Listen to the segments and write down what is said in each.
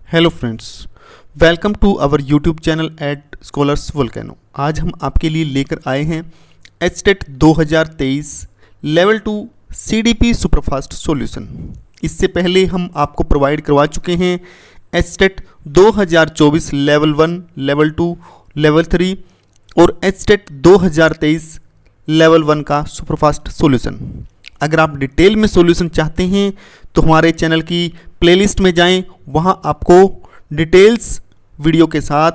Hello friends, welcome to our YouTube channel at Scholars Volcano. आज हम आपके लिए लेकर आए हैं HTET 2023 level 2 CDP superfast solution. इससे पहले हम आपको प्रोवाइड करवा चुके हैं एचटेट 2024 लेवल 1, लेवल 2, लेवल 3 और एचटेट 2023 लेवल 1 का सुपरफास्ट सॉल्यूशन। अगर आप डिटेल में सॉल्यूशन चाहते हैं तो हमारे चैनल की प्लेलिस्ट में जाएं, वहां आपको डिटेल्स वीडियो के साथ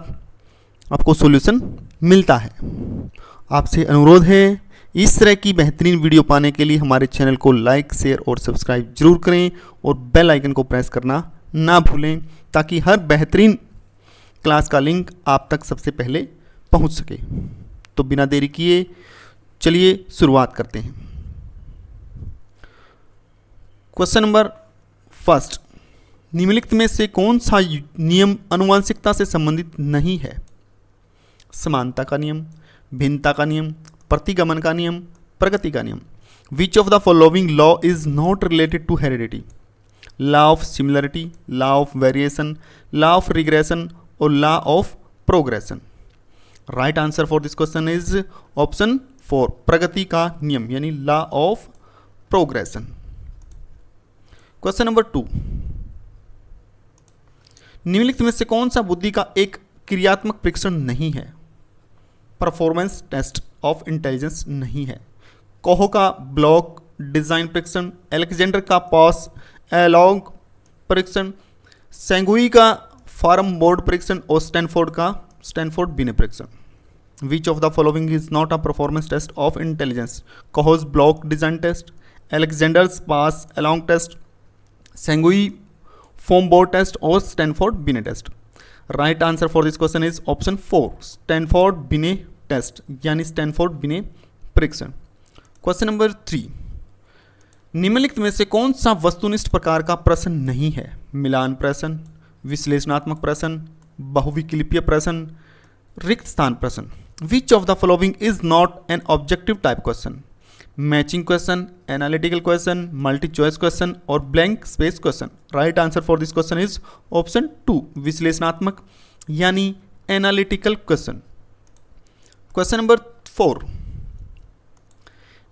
आपको सॉल्यूशन मिलता है। आपसे अनुरोध है, इस तरह की बेहतरीन वीडियो पाने के लिए हमारे चैनल को लाइक, शेयर और सब्सक्राइब जरूर करें और बेल आइकन को प्रेस करना ना भूलें ताकि हर बेहतरीन क्लास का लिंक आप तक सबसे पहले पहुंच सके। तो बिना देरी किए चलिए शुरुआत करते हैं। क्वेश्चन नंबर फर्स्ट, निम्नलिखित में से कौन सा नियम आनुवंशिकता से संबंधित नहीं है? समानता का नियम, भिन्नता का नियम, प्रतिगमन का नियम, प्रगति का नियम। Which of the following law is not related to heredity? Law of similarity, law of variation, law of regression और law of progression. Right answer for this question is option 4, प्रगति का नियम यानी law of progression. Question number 2, निम्नलिखित में से कौन सा बुद्धि का एक क्रियात्मक परीक्षण नहीं है? परफॉर्मेंस टेस्ट ऑफ इंटेलिजेंस नहीं है। कोहो का ब्लॉक डिजाइन परीक्षण, अलेक्जेंडर का पास एलॉग परीक्षण, सेंगुई का फार्म बोर्ड परीक्षण और स्टैनफोर्ड बिने परीक्षण। Which of the following is not a performance test of intelligence? Kohs block design test, Alexander's pass along test, सेंगुई फॉर्म बोर्ड टेस्ट और Stanford Binet test. Right answer for this question is option 4, Stanford Binet test यानी Stanford Binet परीक्षण। Question number 3, निम्नलिखित में से कौन सा वस्तुनिष्ठ प्रकार का प्रश्न नहीं है? मिलान प्रश्न, विश्लेषणात्मक प्रश्न, बहुविकल्पीय प्रश्न, रिक्त स्थान प्रश्न। Which of the following is not an objective type question? Matching question, analytical question, multi choice question और blank space question. Right answer for this question is option 2, विश्लेषणात्मक यानी एनालिटिकल क्वेश्चन। क्वेश्चन नंबर 4,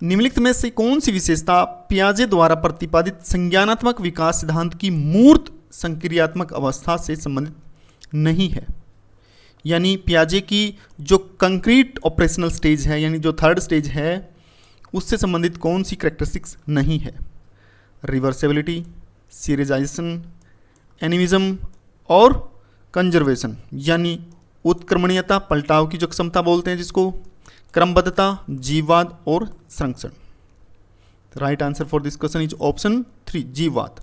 निम्नलिखित में से कौन सी विशेषता पियाजे द्वारा प्रतिपादित संज्ञानात्मक विकास सिद्धांत की मूर्त संक्रियात्मक अवस्था से संबंधित नहीं है? यानी पियाजे की जो कंक्रीट ऑपरेशनल स्टेज है यानी जो थर्ड स्टेज है उससे संबंधित कौन सी कैरेक्टरिस्टिक्स नहीं है? रिवर्सिबिलिटी, सीरीजाइजेशन, एनिमिज्म और कंजर्वेशन यानी उत्क्रमणीयता, पलटाव की जो क्षमता बोलते हैं जिसको, क्रमबद्धता, जीववाद और संरक्षण। Right answer for this question is option 3, जीववाद,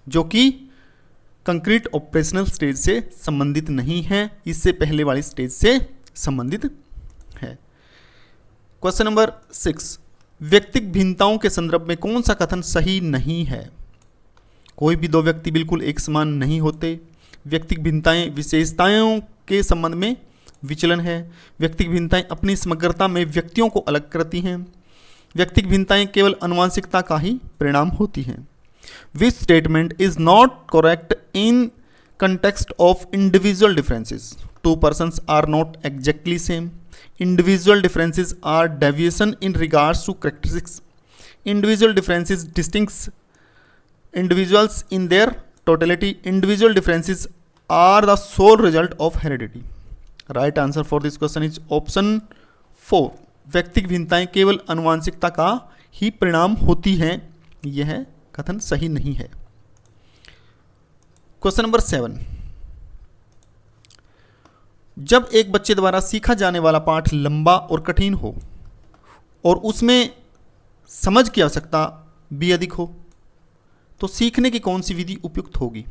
जो कि कंक्रीट ऑपरेशनल स्टेज से संबंधित नहीं है, इससे पहले वाली स्टेज से संबंधित है। क्वेश्चन नंबर 6, व्यक्तिगत भिन्नताओं के संदर्भ में कौन सा कथन सही नहीं है? कोई भी दो व्यक्ति बिल्कुल एक समान नहीं होते। व्यक्तिगत भिन्नताएं विशेषताओं के संबंध में विचलन है। व्यक्तिगत भिन्नताएं अपनी समग्रता में व्यक्तियों को अलग करती हैं। व्यक्तिगत भिन्नताएं केवल आनुवंशिकता का ही परिणाम होती हैं। Which statement is not correct in context of individual differences? Two persons are not exactly same. Individual differences are deviation in regards to characteristics. Individual differences distinct individuals in their totality. Individual differences are the sole result of heredity. Right answer for this question is option 4. व्यक्तिगत भिन्नताएं केवल आनुवंशिकता का ही परिणाम होती हैं, यह कथन सही नहीं है। क्वेश्चन नंबर 7, जब एक बच्चे द्वारा सीखा जाने वाला पाठ लंबा और कठिन हो और उसमें समझ की आवश्यकता भी अधिक हो तो सीखने की कौन सी विधि उपयुक्त होगी?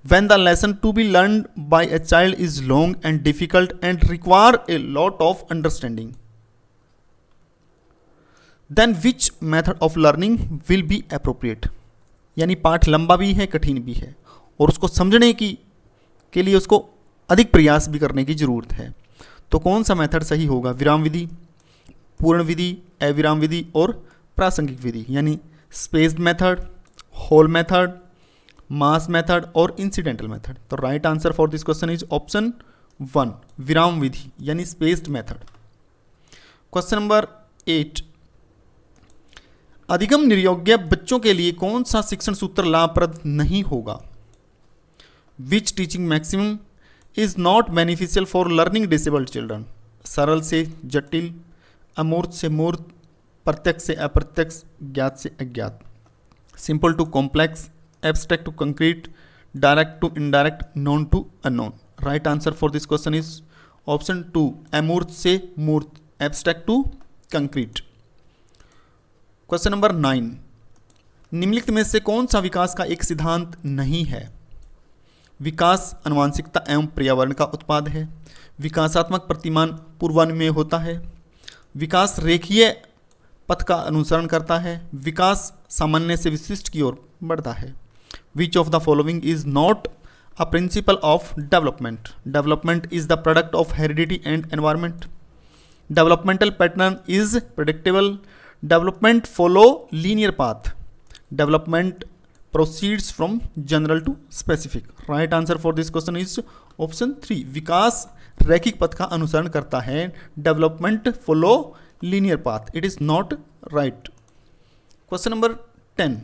When the lesson to be learned by a child is long and difficult and require a lot of understanding, then which method of learning will be appropriate? यानी पाठ लंबा भी है, कठिन भी है और उसको समझने के लिए उसको अधिक प्रयास भी करने की जरूरत है, तो कौन सा मेथड सही होगा? विराम विधि, पूर्ण विधि, अविराम विधि और प्रासंगिक विधि यानी स्पेस्ड मेथड, होल मेथड, मास मेथड और इंसिडेंटल मेथड। तो right answer for this question is option 1 विराम विधि यानी स्पेस्ड मेथड। क्वेश्चन नंबर 8, अधिगम निर्योग्य बच्चों के लिए कौन सा शिक्षण सूत्र लाभप्रद नहीं होगा? Which teaching maximum is not beneficial for learning disabled children? सरल से जटिल, अमूर्त से मूर्त, प्रत्यक्ष से अप्रत्यक्ष, ज्ञात से अज्ञात, simple to complex, abstract to concrete, direct to indirect, known to unknown. Right answer for this question is option 2 अमूर्त से मूर्त, abstract to concrete. Question number 9, निम्नलिखित में से कौन सा विकास का एक सिद्धांत नहीं है? विकास आनुवंशिकता एवं पर्यावरण का उत्पाद है। विकासात्मक प्रतिमान पूर्वानुमेय होता है। विकास रेखीय पथ का अनुसरण करता है। विकास सामान्य से विशिष्ट की ओर बढ़ता है। Which of the following is not a principle of development? Development is the product of heredity and environment. Developmental pattern is predictable. Development follow linear path. Development proceeds from general to specific. Right answer for this question is option 3 विकास रैखिक पथ का अनुसरण करता है। Development follow linear path, it is not right. Question number 10,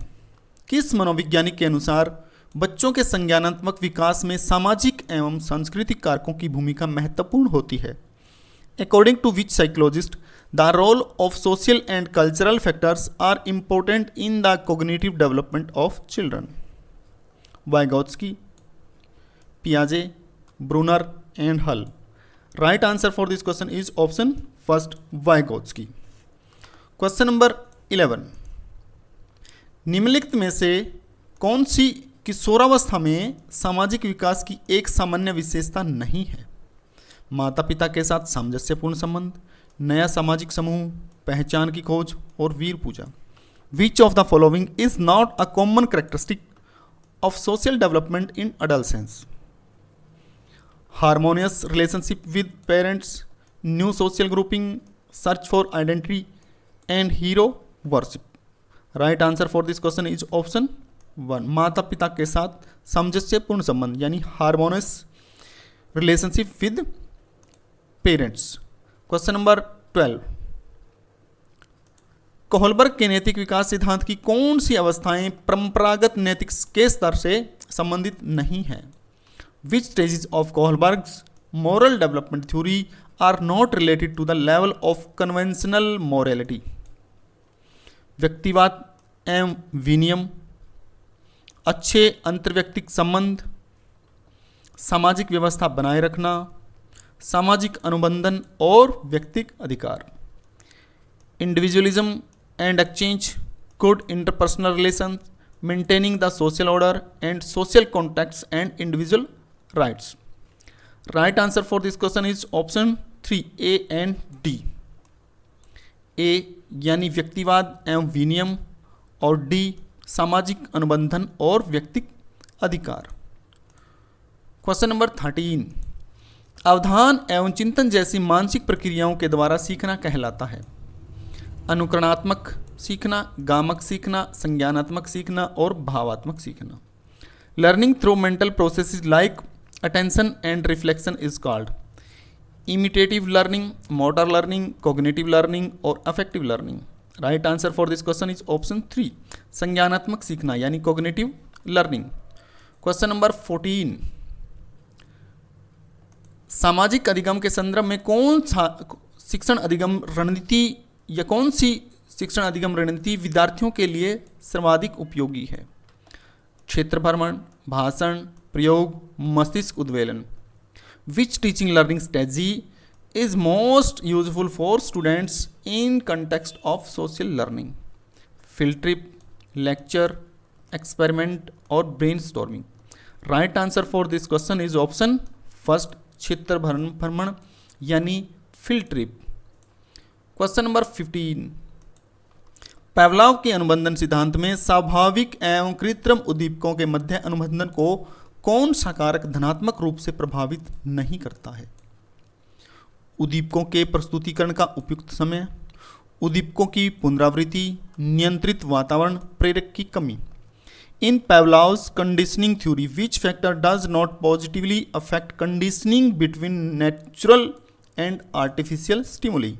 किस मनोवैज्ञानिक के अनुसार बच्चों के संज्ञानात्मक विकास में सामाजिक एवं सांस्कृतिक कारकों की भूमिका महत्वपूर्ण होती है? According to which psychologist the role of social and cultural factors are important in the cognitive development of children? Vygotsky, Piaget, Brunner and Hull. Right answer for this question is option first Vygotsky. Question number 11, निम्नलिखित में से कौन सी किशोरावस्था में सामाजिक विकास की एक सामान्य विशेषता नहीं है? माता पिता के साथ सामंजस्यपूर्ण संबंध, नया सामाजिक समूह, पहचान की खोज और वीर पूजा। Which of the following is not a common characteristic of social development in adolescence? Harmonious relationship with parents, new social grouping, search for identity and hero worship. Right answer for this question is option 1 माता पिता के साथ सामंजस्यपूर्ण संबंध यानी harmonious relationship with parents. Question number 12, Kohlberg के नैतिक विकास सिद्धांत की कौन सी अवस्थाएं परंपरागत नैतिक के स्तर से संबंधित नहीं है? Which stages of Kohlberg's moral development theory are not related to the level of conventional morality? व्यक्तिवाद एवं विनियम, अच्छे अंतर्व्यक्तिक संबंध, सामाजिक व्यवस्था बनाए रखना, सामाजिक अनुबंधन और व्यक्तिगत अधिकार। Individualism and exchange, good interpersonal relation, maintaining the social order and social contacts and individual rights. Right answer for this question is option 3 A and D. A यानी व्यक्तिवाद एवं विनियम और डी सामाजिक अनुबंधन और व्यक्तिगत अधिकार। क्वेश्चन नंबर 13, अवधान एवं चिंतन जैसी मानसिक प्रक्रियाओं के द्वारा सीखना कहलाता है? अनुकरणात्मक सीखना, गामक सीखना, संज्ञानात्मक सीखना और भावात्मक सीखना। Learning through mental processes like attention and reflection is called imitative learning, motor learning, cognitive learning और affective learning. Right answer for this question is option 3 संज्ञानात्मक सीखना यानी कॉग्निटिव लर्निंग। क्वेश्चन नंबर 14, सामाजिक अधिगम के संदर्भ में कौन सा शिक्षण अधिगम रणनीति या कौन सी शिक्षण अधिगम रणनीति विद्यार्थियों के लिए सर्वाधिक उपयोगी है? क्षेत्र भ्रमण, भाषण, प्रयोग, मस्तिष्क उद्वेलन। Which teaching learning strategy is most useful for students in context of social learning? Field trip, lecture, experiment और brainstorming. Right answer for this question is option first क्षेत्र भ्रमण यानी field trip. Question number 15, Pavlov के अनुबंधन सिद्धांत में स्वाभाविक एवं कृत्रिम उद्दीपकों के मध्य अनुबंधन को कौन सा कारक धनात्मक रूप से प्रभावित नहीं करता है? उद्दीपकों के प्रस्तुतिकरण का उपयुक्त समय, उद्दीपकों की पुनरावृत्ति, नियंत्रित वातावरण, प्रेरक की कमी। In Pavlov's conditioning theory, which factor does not positively affect conditioning between natural and artificial stimuli?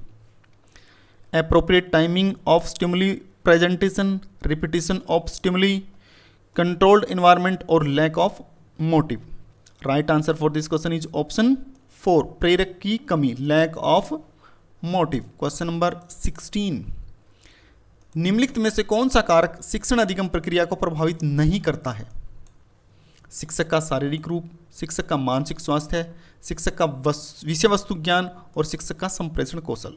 Appropriate timing of stimuli presentation, repetition of stimuli, controlled environment, or lack of motive. Right answer for this question is option 4, प्रेरक की कमी, lack of motive. Question number 16, निम्नलिखित में से कौन सा कारक शिक्षण अधिगम प्रक्रिया को प्रभावित नहीं करता है? शिक्षक का शारीरिक रूप, शिक्षक का मानसिक स्वास्थ्य, शिक्षक का विषय वस्तु ज्ञान और शिक्षक का संप्रेषण कौशल.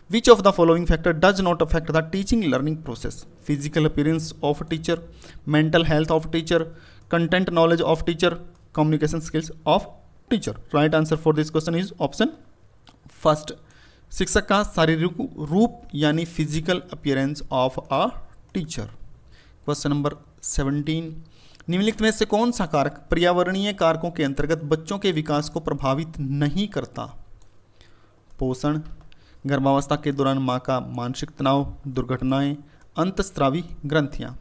Which of the following factor does not affect the teaching learning process? Physical appearance of teacher, mental health of teacher, content knowledge of teacher, communication skills of teacher. Right answer for this question is option first, शिक्षक का शारीरिक रूप यानी physical appearance of a teacher. Question number 17, निम्नलिखित में से कौन सा कारक पर्यावरणीय कारकों के अंतर्गत बच्चों के विकास को प्रभावित नहीं करता? पोषण, गर्भावस्था के दौरान मां का मानसिक तनाव, दुर्घटनाएं, अंतःस्रावी ग्रंथियां.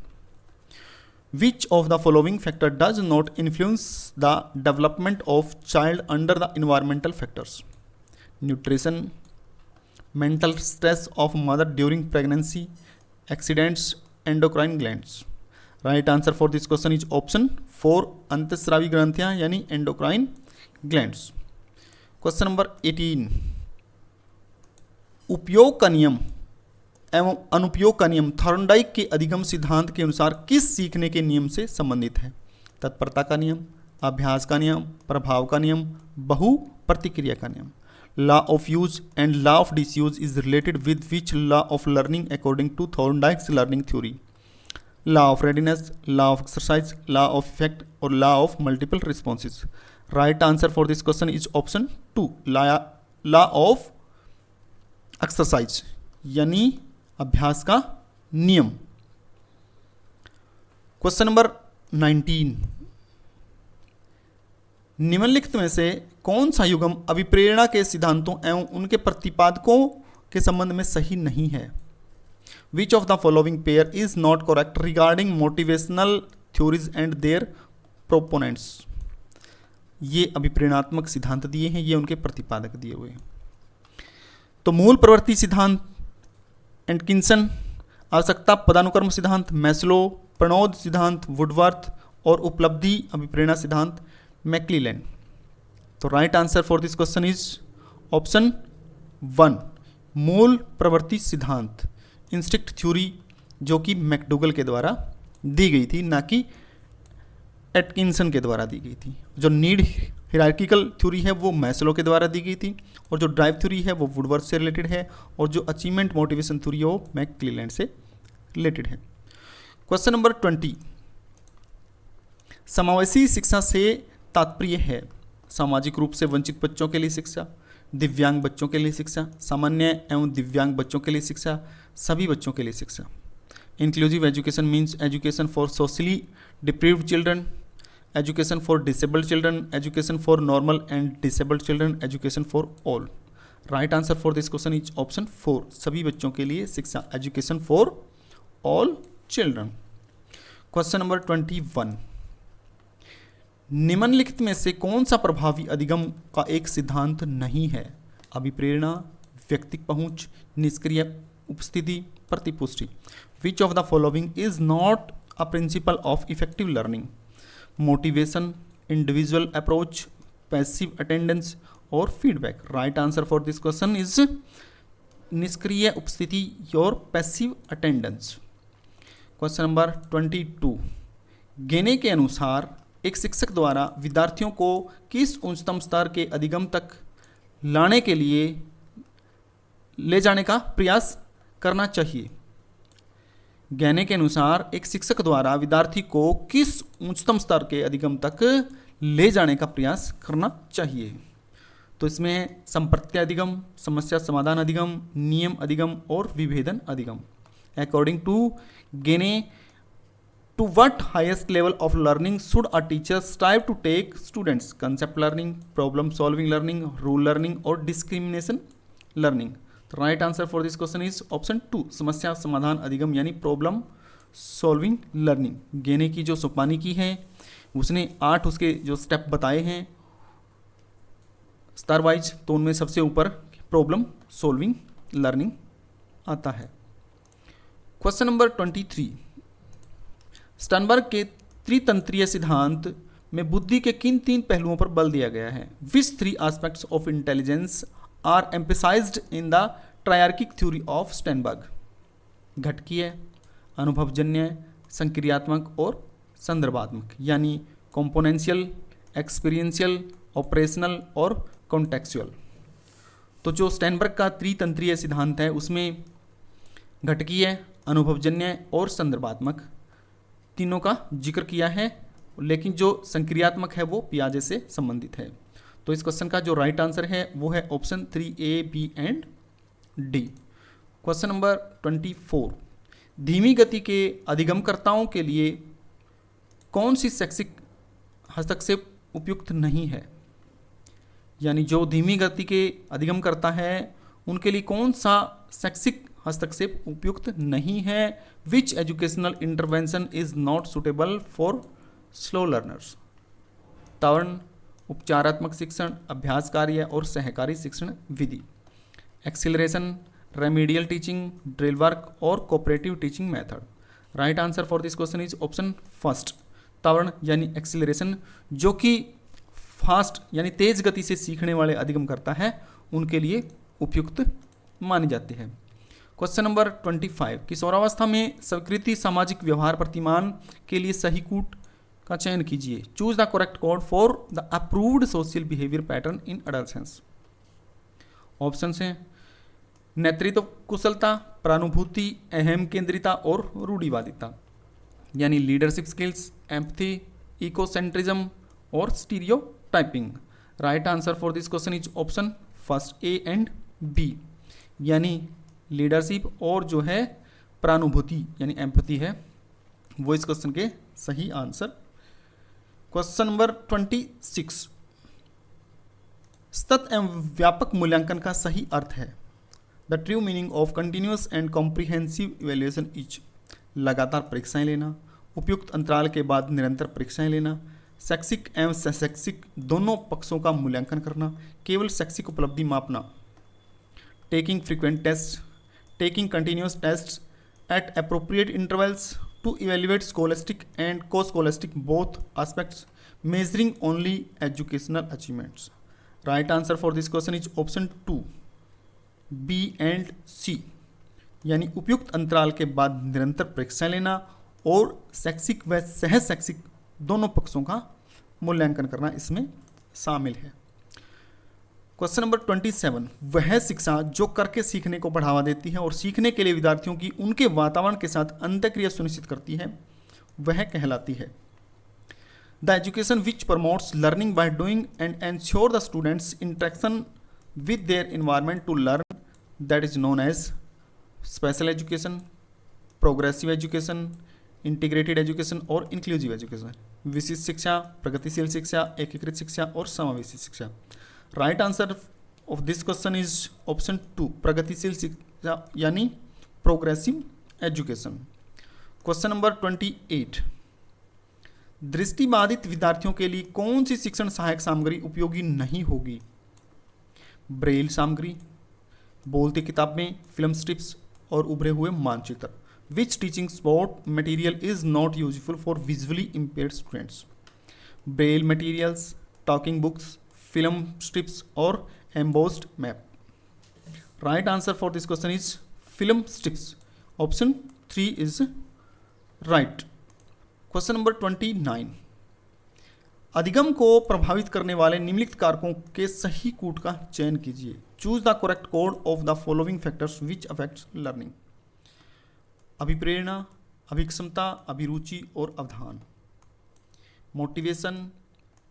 Which of the following factor does not influence the development of child under the environmental factors? Nutrition, mental stress of mother during pregnancy, accidents, endocrine glands. Right answer for this question is option 4, अंतःस्रावी ग्रंथियां यानी endocrine glands. Question number 18, उपयोग का नियम एवं अनुपयोग का नियम Thorndike के अधिगम सिद्धांत के अनुसार किस सीखने के नियम से संबंधित है? तत्परता का नियम, अभ्यास का नियम, प्रभाव का नियम, बहु प्रतिक्रिया का नियम. Law of use and law of disuse is related with which law of learning according to Thorndike's learning theory? Law of readiness, law of exercise, law of effect, or law of multiple responses? Right answer for this question is option 2, law of exercise यानी अभ्यास का नियम. Question number 19, निम्नलिखित में से कौन सा युगम अभिप्रेरणा के सिद्धांतों एवं उनके प्रतिपादकों के संबंध में सही नहीं है? Which of the following pair is not correct regarding motivational theories and their proponents? ये अभिप्रेरणात्मक सिद्धांत दिए हैं, ये उनके प्रतिपादक दिए हुए हैं. तो मूल प्रवृत्ति सिद्धांत एटकिंसन, आवश्यकता पदानुक्रम सिद्धांत मैस्लो, प्रणोद सिद्धांत वुडवर्थ और उपलब्धि अभिप्रेरणा सिद्धांत मैक्लीलैंड. तो right answer for this question is option 1, मूल प्रवृत्ति सिद्धांत, इंस्टिंक्ट थ्योरी, जो कि मैकडूगल के द्वारा दी गई थी, ना कि एटकिंसन के द्वारा दी गई थी. जो नीड हायरार्किकल थ्योरी है वो मैस्लो के द्वारा दी गई थी, और जो ड्राइव थ्योरी है वो वुडवर्थ से रिलेटेड है, और जो अचीवमेंट मोटिवेशन थ्योरी है वो मैक्लीलैंड से रिलेटेड है. क्वेश्चन नंबर 20, समावेशी शिक्षा से तात्पर्य है सामाजिक रूप से वंचित बच्चों के लिए शिक्षा, दिव्यांग बच्चों के लिए शिक्षा, सामान्य एवं दिव्यांग बच्चों के लिए शिक्षा, सभी बच्चों के लिए शिक्षा. Inclusive education means education for socially deprived children, education for disabled children, education for normal and disabled children, education for all. Right answer for this question is option 4, सभी बच्चों के लिए शिक्षा, education for all children. Question number 21, निम्नलिखित में से कौन सा प्रभावी अधिगम का एक सिद्धांत नहीं है? अभिप्रेरणा, व्यक्तिक पहुंच, निष्क्रिय उपस्थिति, प्रतिपुष्टि. Which of the following is not a principle of effective learning? Motivation, individual approach, passive attendance और feedback. Right answer for this question is निष्क्रिय उपस्थिति और पैसिव अटेंडेंस. क्वेश्चन नंबर 22, गेने के अनुसार एक शिक्षक द्वारा विद्यार्थियों को किस उच्चतम स्तर के अधिगम तक लाने के लिए ले जाने का प्रयास करना चाहिए? गहने के अनुसार एक शिक्षक द्वारा विद्यार्थी को किस उच्चतम स्तर के अधिगम तक ले जाने का प्रयास करना चाहिए? तो इसमें संप्रत्य अधिगम, समस्या समाधान अधिगम, नियम अधिगम और विभेदन अधिगम. अकॉर्डिंग टू गेने, to what highest level of learning should a teacher strive to take students? Concept learning, problem solving learning, rule learning or discrimination learning? The right answer for this question is option 2, समस्या समाधान अधिगम यानी problem solving learning. गेने की जो सुपानी की है उसने 8 उसके जो स्टेप बताए हैं स्टार वाइज, तो उनमें सबसे ऊपर प्रॉब्लम सॉल्विंग लर्निंग आता है। क्वेश्चन नंबर 23, स्टर्नबर्ग के त्रितंत्रीय सिद्धांत में बुद्धि के किन 3 पहलुओं पर बल दिया गया है? Which 3 aspects of intelligence are emphasized in the triarchic theory of Sternberg? घटकीय, अनुभवजन्य, संक्रियात्मक और संदर्भात्मक, यानी कॉम्पोनेंशियल, एक्सपीरियंशियल, ऑपरेशनल और कॉन्टेक्चुअल। तो जो स्टर्नबर्ग का त्रितंत्रीय सिद्धांत है उसमें घटकीय, अनुभवजन्य और संदर्भात्मक तीनों का जिक्र किया है, लेकिन जो संक्रियात्मक है वो पियाजे से संबंधित है। तो इस क्वेश्चन का जो राइट आंसर है वो है option 3A, B and D। Question number 24, धीमी गति के अधिगमकर्ताओं के लिए कौन सी शैक्षिक हस्तक्षेप उपयुक्त नहीं है? यानी जो धीमी गति के अधिगम करता है उनके लिए कौन सा शैक्षिक हस्तक्षेप उपयुक्त नहीं है? Which educational intervention is not suitable for slow learners? त्वरण, उपचारात्मक शिक्षण, अभ्यास कार्य और सहकारी शिक्षण विधि, acceleration, remedial teaching, drill work और cooperative teaching method. Right answer for this question is option first, त्वरण यानी एक्सीलरेशन, जो कि फास्ट यानी तेज गति से सीखने वाले अधिगम करता है उनके लिए उपयुक्त मानी जाती है। क्वेश्चन नंबर 25, किशोरावस्था में स्वीकृति सामाजिक व्यवहार प्रतिमान के लिए सही कूट का चयन कीजिए। Choose the correct code for the approved social behaviour pattern in adolescence. Option हैं नेतृत्व कुशलता, प्रानुभूति, अहम केंद्रिता और रूढ़िवादिता, यानी लीडरशिप स्किल्स, एम्पथी, इकोसेंट्रिज्म और stereotyping. Right answer for this question is option first A and B, यानी लीडरशिप और जो है प्रानुभूति यानी एम्पथी है वो इस क्वेश्चन के सही आंसर। क्वेश्चन नंबर 26, सतत एवं व्यापक मूल्यांकन का सही अर्थ है? The true meaning of continuous and comprehensive evaluation is लगातार परीक्षाएं लेना, उपयुक्त अंतराल के बाद निरंतर परीक्षाएं लेना, शैक्षिक एवं शैक्षिक दोनों पक्षों का मूल्यांकन करना, केवल शैक्षिक उपलब्धि मापना, taking frequent test, taking continuous test at appropriate intervals to evaluate scholastic and co scholastic both aspects, measuring only educational achievements. Right answer for this question is option 2 B and C, यानी उपयुक्त अंतराल के बाद निरंतर परीक्षा लेना और शैक्षिक व सह शैक्षिक दोनों पक्षों का मूल्यांकन करना इसमें शामिल है। क्वेश्चन नंबर 27, वह शिक्षा जो करके सीखने को बढ़ावा देती है और सीखने के लिए विद्यार्थियों की उनके वातावरण के साथ अंतःक्रिया सुनिश्चित करती है वह कहलाती है? The education which promotes learning by doing and ensure the students interaction with their environment to learn, that is known as special education, progressive education, integrated education और इंक्लूसिव एजुकेशन। विशिष्ट शिक्षा, प्रगतिशील शिक्षा, एकीकृत शिक्षा और समावेशी शिक्षा। Right answer of this question is option 2 प्रगतिशील शिक्षा यानी प्रोग्रेसिव एजुकेशन। क्वेश्चन नंबर 28, दृष्टिबाधित विद्यार्थियों के लिए कौन सी शिक्षण सहायक सामग्री उपयोगी नहीं होगी? ब्रेल सामग्री, बोलती किताबें, फिल्म स्ट्रिप्स और उभरे हुए मानचित्र। Which teaching support material is not useful for visually impaired students? Braille materials, talking books, film strips और embossed map. Right answer for this question is film strips. Option 3 is right. Question number 29, अधिगम को प्रभावित करने वाले निम्नलिखित कारकों के सही कूट का चयन कीजिए। Choose the correct code of the following factors which affects learning. अभिप्रेरणा, अभिक्षमता, अभिरुचि और अवधान, मोटिवेशन,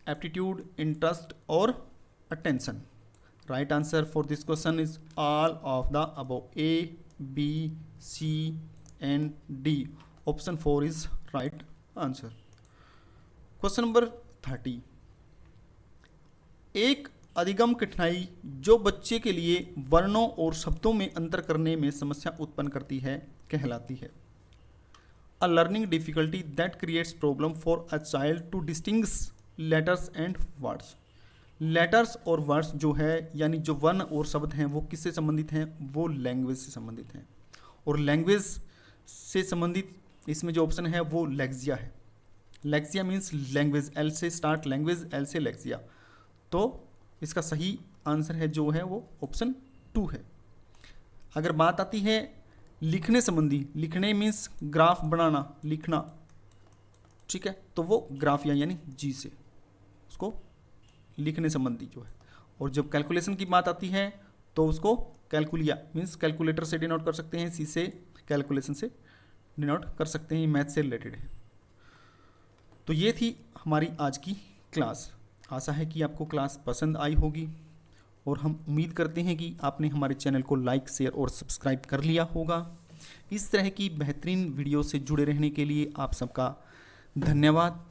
एप्टीट्यूड, इंटरेस्ट और attention. Right answer for this question is all of the above, A, B, C and D। Option 4 is right answer. Question number 30, एक अधिगम कठिनाई जो बच्चे के लिए वर्णों और शब्दों में अंतर करने में समस्या उत्पन्न करती है कहलाती है? A learning difficulty that creates problem for a child to distinguish letters and words. Letters और वर्ड्स जो है यानी जो वर्ण और शब्द हैं वो किससे संबंधित हैं, वो लैंग्वेज से संबंधित हैं। और लैंग्वेज से संबंधित इसमें जो ऑप्शन है वो लेक्सिया है। लेक्सिया मीन्स लैंग्वेज, एल से स्टार्ट लैंग्वेज, एल से लेक्सिया। तो इसका सही आंसर है जो है वो ऑप्शन 2 है। अगर बात आती है लिखने संबंधी, लिखने मीन्स ग्राफ बनाना, लिखना, ठीक है, तो वो ग्राफिया यानी जी से उसको लिखने संबंधी जो है। और जब कैलकुलेशन की बात आती है तो उसको कैलकुलिया मीन्स कैलकुलेटर से डिनोट कर सकते हैं, सी से कैलकुलेशन से डिनोट कर सकते हैं, मैथ से रिलेटेड है। तो ये थी हमारी आज की क्लास। आशा है कि आपको क्लास पसंद आई होगी और हम उम्मीद करते हैं कि आपने हमारे चैनल को लाइक, शेयर और सब्सक्राइब कर लिया होगा। इस तरह की बेहतरीन वीडियो से जुड़े रहने के लिए आप सबका धन्यवाद।